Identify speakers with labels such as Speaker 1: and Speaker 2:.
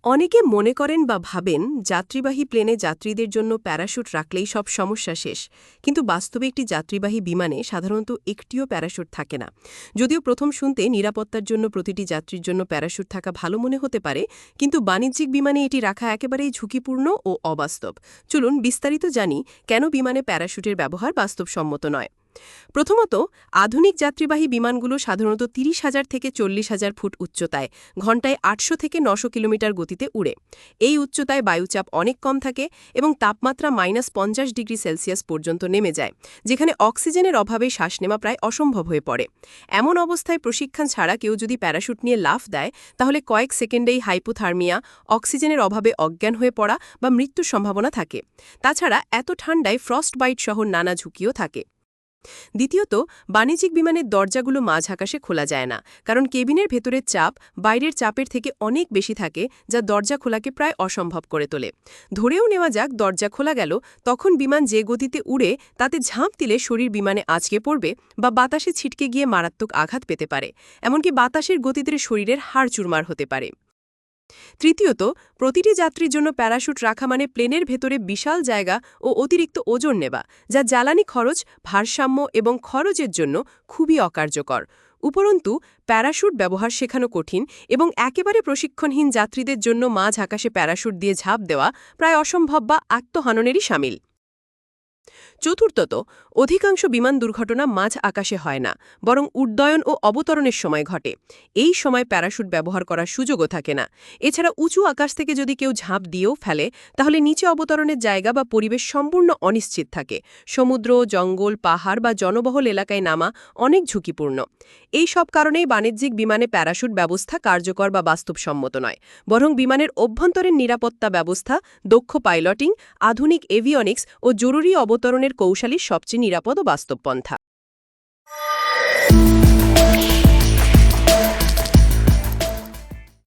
Speaker 1: অনেকে মনে করেন বা ভাবেন যাত্রীবাহী প্লেনে যাত্রীদের জন্য প্যারাশুট রাখলেই সব সমস্যা শেষ, কিন্তু বাস্তবে একটি যাত্রীবাহী বিমানে সাধারণত একটিও প্যারাশুট থাকে না। যদিও প্রথম শুনতে নিরাপত্তার জন্য প্রতিটি যাত্রীর জন্য প্যারাশুট থাকা ভালো মনে হতে পারে, কিন্তু বাণিজ্যিক বিমানে এটি রাখা একেবারেই ঝুঁকিপূর্ণ ও অবাস্তব। চলুন বিস্তারিত জানি কেন বিমানে প্যারাশুটের ব্যবহার বাস্তবসম্মত নয়। প্রথমত, আধুনিক যাত্রীবাহী বিমানগুলো সাধারণত ৩০,০০০ থেকে ৪০,০০০ ফুট উচ্চতায় ঘণ্টায় ৮০০ থেকে ৯০০ কিলোমিটার গতিতে উড়ে। এই উচ্চতায় বায়ুচাপ অনেক কম থাকে এবং তাপমাত্রা -৫০°C পর্যন্ত নেমে যায়, যেখানে অক্সিজেনের অভাবে শ্বাস নেওয়া প্রায় অসম্ভব হয়ে পড়ে। এমন অবস্থায় প্রশিক্ষণ ছাড়া কেউ যদি প্যারাশুট নিয়ে লাফ দেয়, তাহলে কয়েক সেকেন্ডেই হাইপোথার্মিয়া, অক্সিজেনের অভাবে অজ্ঞান হয়ে পড়া বা মৃত্যুর সম্ভাবনা থাকে। তাছাড়া এত ঠান্ডায় ফ্রস্ট বাইট সহ নানা ঝুঁকিও থাকে। দ্বিতীয়ত, বাণিজ্যিক বিমানের দরজাগুলো মাঝ আকাশে খোলা যায় না, কারণ কেবিনের ভেতরের চাপ বাইরের চাপের থেকে অনেক বেশি থাকে, যা দরজা খোলাকে প্রায় অসম্ভব করে তোলে। ধরেও নেওয়া যাক দরজা খোলা গেল, তখন বিমান যে গতিতে উড়ে তাতে ঝাঁপ দিলে শরীর বিমানে আঁচকে পড়বে বা বাতাসে ছিটকে গিয়ে মারাত্মক আঘাত পেতে পারে, এমনকি বাতাসের গতিতে শরীরের হাড় চুরমার হতে পারে। তৃতীয়ত, প্রতিটি যাত্রীর জন্য প্যারাশুট রাখা মানে প্লেনের ভেতরে বিশাল জায়গা ও অতিরিক্ত ওজন নেবা, যা জ্বালানি খরচ, ভারসাম্য এবং খরচের জন্য খুবই অকার্যকর। উপরন্তু, প্যারাশুট ব্যবহার শেখানো কঠিন এবং একেবারে প্রশিক্ষণহীন যাত্রীদের জন্য মাঝ আকাশে প্যারাশুট দিয়ে ঝাঁপ দেওয়া প্রায় অসম্ভব বা আত্মহাননেরই শামিল। চতুর্থত, অধিকাংশ বিমান দুর্ঘটনা মাঝ আকাশে হয় না, বরং উড্ডয়ন ও অবতরণের সময় ঘটে। এই সময় প্যারাশুট ব্যবহার করার সুযোগও থাকে না। এছাড়া উঁচু আকাশ থেকে যদি কেউ ঝাঁপ দিয়েও ফেলে, তাহলে নিচে অবতরণের জায়গা বা পরিবেশ সম্পূর্ণ অনিশ্চিত থাকে। সমুদ্র, জঙ্গল, পাহাড় বা জনবহুল এলাকায় নামা অনেক ঝুঁকিপূর্ণ। এই সব কারণেই বাণিজ্যিক বিমানে প্যারাশুট ব্যবস্থা কার্যকর বা বাস্তবসম্মত নয়, বরং বিমানের অভ্যন্তরীণ নিরাপত্তা ব্যবস্থা, দক্ষ পাইলটিং, আধুনিক এভিয়নিক্স ও জরুরি অবতরণের কৌশলই সবচেয়ে নিরাপদ ও বাস্তব পন্থা।